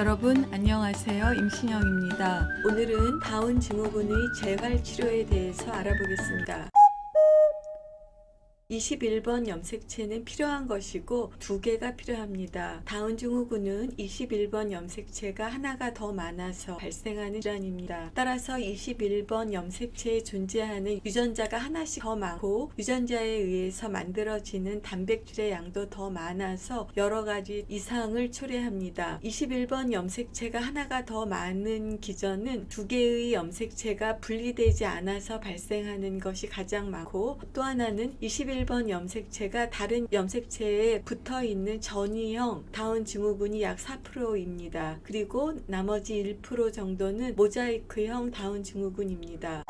여러분 안녕하세요. 임신영입니다. 오늘은 다운 증후군의 재활 치료에 대해서 알아보겠습니다. 21번 염색체는 필요한 것이고 2개가 필요합니다. 다운 증후군은 21번 염색체가 하나가 더 많아서 발생하는 질환입니다. 따라서 21번 염색체에 존재하는 유전자가 하나씩 더 많고 유전자에 의해서 만들어지는 단백질의 양도 더 많아서 여러 가지 이상을 초래합니다. 21번 염색체가 하나가 더 많은 기전은 2개의 염색체가 분리되지 않아서 발생하는 것이 가장 많고, 또 하나는 21번 염색체가 다른 염색체에 붙어있는 전이형 다운 증후군이 약 4%입니다. 그리고 나머지 1% 정도는 모자이크형 다운 증후군입니다.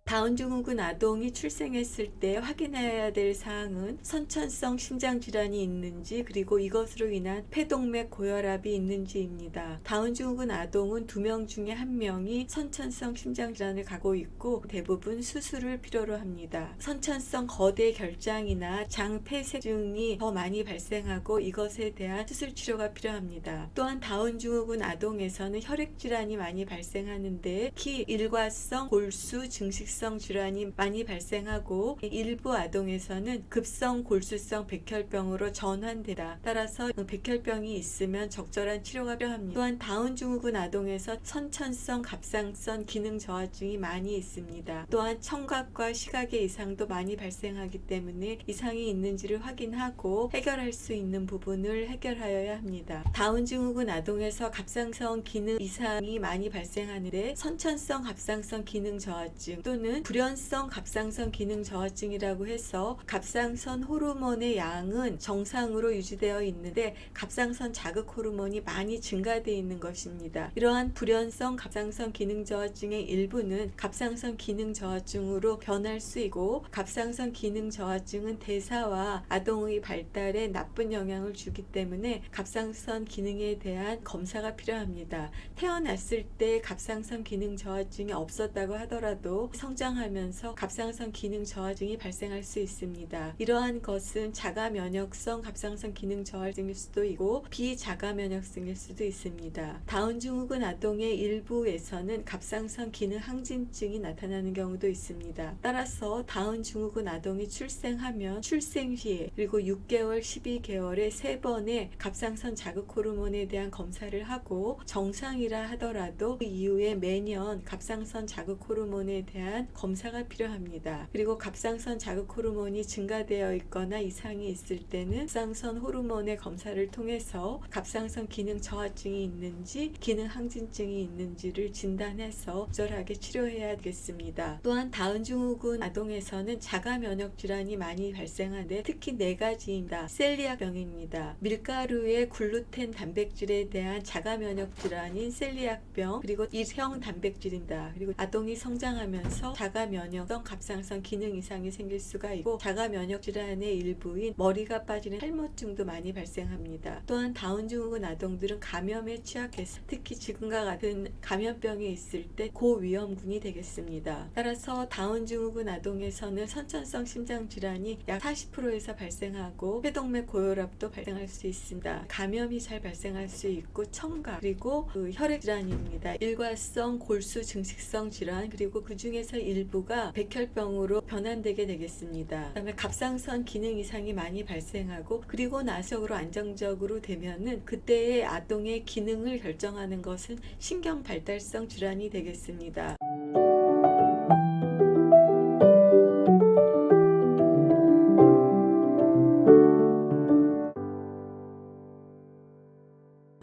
다운 증후군 아동이 출생했을 때 확인해야 될 사항은 선천성 심장질환이 있는지, 그리고 이것으로 인한 폐동맥 고혈압이 있는지입니다. 다운 증후군 아동은 2명 중에 1명이 선천성 심장질환을 갖고 있고 대부분 수술을 필요로 합니다. 선천성 거대 결장이나 장폐색증이 더 많이 발생하고 이것에 대한 수술 치료가 필요합니다. 또한 다운 증후군 아동에서는 혈액질환이 많이 발생하는데 특히 일과성 골수 증식성 질환이 많이 발생하고, 일부 아동에서는 급성 골수성 백혈병으로 전환되다. 따라서 백혈병이 있으면 적절한 치료가 필요합니다. 또한 다운 증후군 아동에서 선천성 갑상선 기능 저하증이 많이 있습니다. 또한 청각과 시각의 이상도 많이 발생하기 때문에 이상이 있는지를 확인하고 해결할 수 있는 부분을 해결하여야 합니다. 다운 증후군 아동에서 갑상선 기능 이상이 많이 발생하는데 선천성 갑상선 기능 저하증 또는 불연성 갑상선 기능 저하증이라고 해서 갑상선 호르몬의 양은 정상으로 유지되어 있는데 갑상선 자극 호르몬이 많이 증가되어 있는 것입니다. 이러한 불연성 갑상선 기능 저하증의 일부는 갑상선 기능 저하증으로 변할 수 있고, 갑상선 기능 저하증은 대사와 아동의 발달에 나쁜 영향을 주기 때문에 갑상선 기능에 대한 검사가 필요합니다. 태어났을 때 갑상선 기능 저하증이 없었다고 하더라도 성장하면서 갑상선 기능 저하증이 발생할 수 있습니다. 이러한 것은 자가 면역성 갑상선 기능 저하증일 수도 있고 비자가 면역성일 수도 있습니다. 다운 증후군 아동의 일부에서는 갑상선 기능 항진증이 나타나는 경우도 있습니다. 따라서 다운 증후군 아동이 출생하면 출생 시에 그리고 6개월, 12개월에 3번의 갑상선 자극 호르몬에 대한 검사를 하고, 정상이라 하더라도 그 이후에 매년 갑상선 자극 호르몬에 대한 검사가 필요합니다. 그리고 갑상선 자극 호르몬이 증가되어 있거나 이상이 있을 때는 갑상선 호르몬의 검사를 통해서 갑상선 기능 저하증이 있는지 기능 항진증이 있는지를 진단해서 적절하게 치료해야 되겠습니다. 또한 다운 증후군 아동에서는 자가 면역 질환이 많이 발생하는데 특히 4가지입니다. 셀리악병입니다. 밀가루의 글루텐 단백질에 대한 자가 면역 질환인 셀리악병, 그리고 1형 단백질입니다. 그리고 아동이 성장하면서 자가 면역성 갑상선 기능 이상이 생길 수가 있고, 자가 면역 질환의 일부인 머리가 빠지는 탈모증도 많이 발생합니다. 또한 다운 증후군 아동들은 감염에 취약해서 특히 지금과 같은 감염병이 있을 때 고위험군이 되겠습니다. 따라서 다운 증후군 아동에서는 선천성 심장 질환이 약 40%에서 발생하고 폐동맥 고혈압도 발생할 수 있습니다. 감염이 잘 발생할 수 있고 청각, 그리고 혈액 질환입니다. 일과성 골수 증식성 질환, 그리고 그 중에서 일부가 백혈병으로 변환되게 되겠습니다. 그 다음에 갑상선 기능 이상이 많이 발생하고, 그리고 나서로 안정적으로 되면은 그때의 아동의 기능을 결정하는 것은 신경 발달성 질환이 되겠습니다.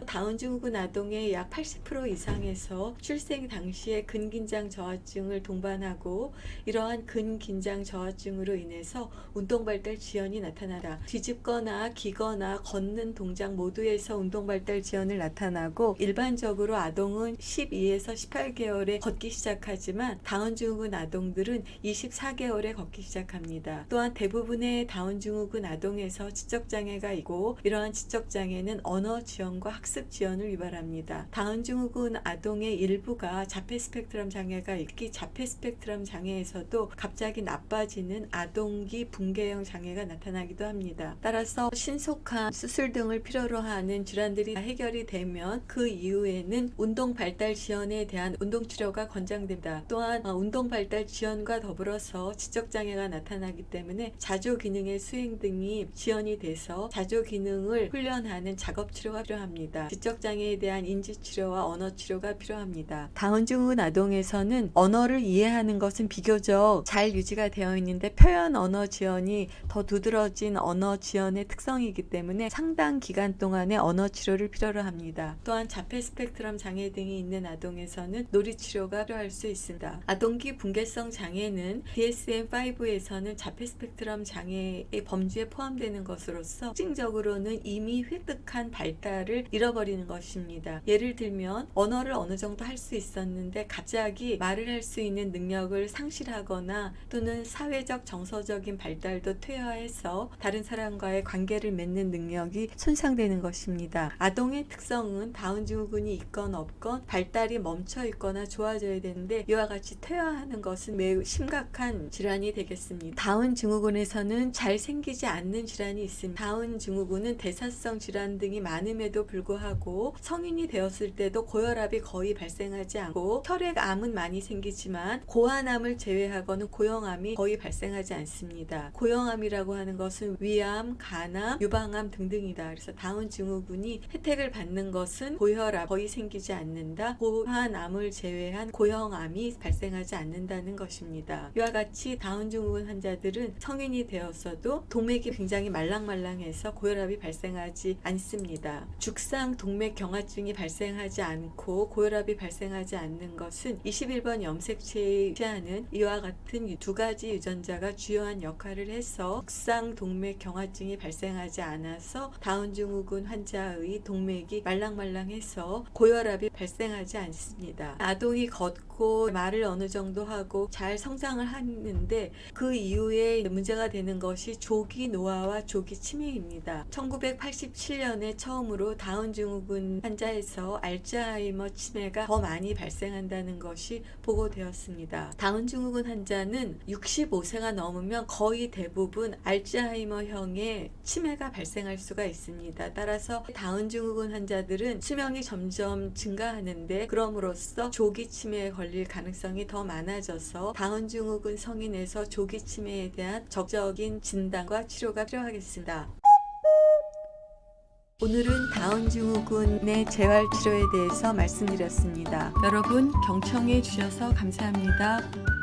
다운 증후군 아동의 약 80% 이상에서 출생 당시에 근긴장 저하증을 동반하고, 이러한 근긴장 저하증으로 인해서 운동발달 지연이 나타나다. 뒤집거나 기거나 걷는 동작 모두에서 운동발달 지연을 나타나고, 일반적으로 아동은 12에서 18개월에 걷기 시작하지만 다운 증후군 아동들은 24개월에 걷기 시작합니다. 또한 대부분의 다운 증후군 아동에서 지적장애가 있고, 이러한 지적장애는 언어 지연과 학습 지연 지연을 유발합니다. 다운 증후군 아동의 일부가 자폐 스펙트럼 장애가 있기, 자폐 스펙트럼 장애에서도 갑자기 나빠지는 아동기 붕괴형 장애가 나타나기도 합니다. 따라서 신속한 수술 등을 필요로 하는 질환들이 해결이 되면 그 이후에는 운동 발달 지연에 대한 운동 치료가 권장됩니다. 또한 운동 발달 지연과 더불어서 지적 장애가 나타나기 때문에 자조 기능의 수행 등이 지연이 돼서 자조 기능을 훈련하는 작업 치료가 필요합니다. 지적 장애에 대한 인지 치료와 언어 치료가 필요합니다. 다운 증후군 아동에서는 언어를 이해하는 것은 비교적 잘 유지가 되어 있는데 표현 언어 지연이 더 두드러진 언어 지연의 특성이기 때문에 상당 기간 동안의 언어 치료를 필요로 합니다. 또한 자폐 스펙트럼 장애 등이 있는 아동에서는 놀이 치료가 필요할 수 있습니다. 아동기 붕괴성 장애는 DSM-5에서는 자폐 스펙트럼 장애의 범주에 포함되는 것으로서 특징적으로는 이미 획득한 발달을 잃어버리는 것입니다. 예를 들면 언어를 어느 정도 할 수 있었는데 갑자기 말을 할 수 있는 능력을 상실하거나 또는 사회적 정서적인 발달도 퇴화해서 다른 사람과의 관계를 맺는 능력이 손상되는 것입니다. 아동의 특성은 다운 증후군이 있건 없건 발달이 멈춰 있거나 좋아져야 되는데 이와 같이 퇴화하는 것은 매우 심각한 질환이 되겠습니다. 다운 증후군에서는 잘 생기지 않는 질환이 있습니다. 다운 증후군은 대사성 질환 등이 많음에도 불구하고 성인이 되었을 때도 고혈압이 거의 발생하지 않고 혈액암은 많이 생기지만 고환암을 제외하고는 고형암이 거의 발생하지 않습니다. 고형암이라고 하는 것은 위암, 간암, 유방암 등등이다. 그래서 다운 증후군이 혜택을 받는 것은 고혈압 거의 생기지 않는다. 고환암을 제외한 고형암이 발생하지 않는다는 것입니다. 이와 같이 다운 증후군 환자들은 성인이 되었어도 동맥이 굉장히 말랑말랑해서 고혈압이 발생하지 않습니다. 죽상 동맥 경화증이 발생하지 않고 고혈압이 발생하지 않는 것은 21번 염색체에 취하는 이와 같은 두 가지 유전자가 주요한 역할을 해서 죽상 동맥 경화증이 발생하지 않아서 다운 증후군 환자의 동맥이 말랑말랑해서 고혈압이 발생하지 않습니다. 아동이 걷고 말을 어느 정도 하고 잘 성장을 하는데 그 이후에 문제가 되는 것이 조기 노화와 조기 치매입니다. 1987년에 처음으로 다운 증후군 환자에서 알츠하이머 치매가 더 많이 발생한다는 것이 보고되었습니다. 다운 증후군 환자는 65세가 넘으면 거의 대부분 알츠하이머형의 치매가 발생할 수가 있습니다. 따라서 다운 증후군 환자들은 수명이 점점 증가하는데 그럼으로써 조기 치매에 걸릴 가능성이 더 많아져서 다운 증후군 성인에서 조기 치매에 대한 적극적인 진단과 치료가 필요하겠습니다. 오늘은 다운 증후군의 재활 치료에 대해서 말씀드렸습니다. 여러분 경청해 주셔서 감사합니다.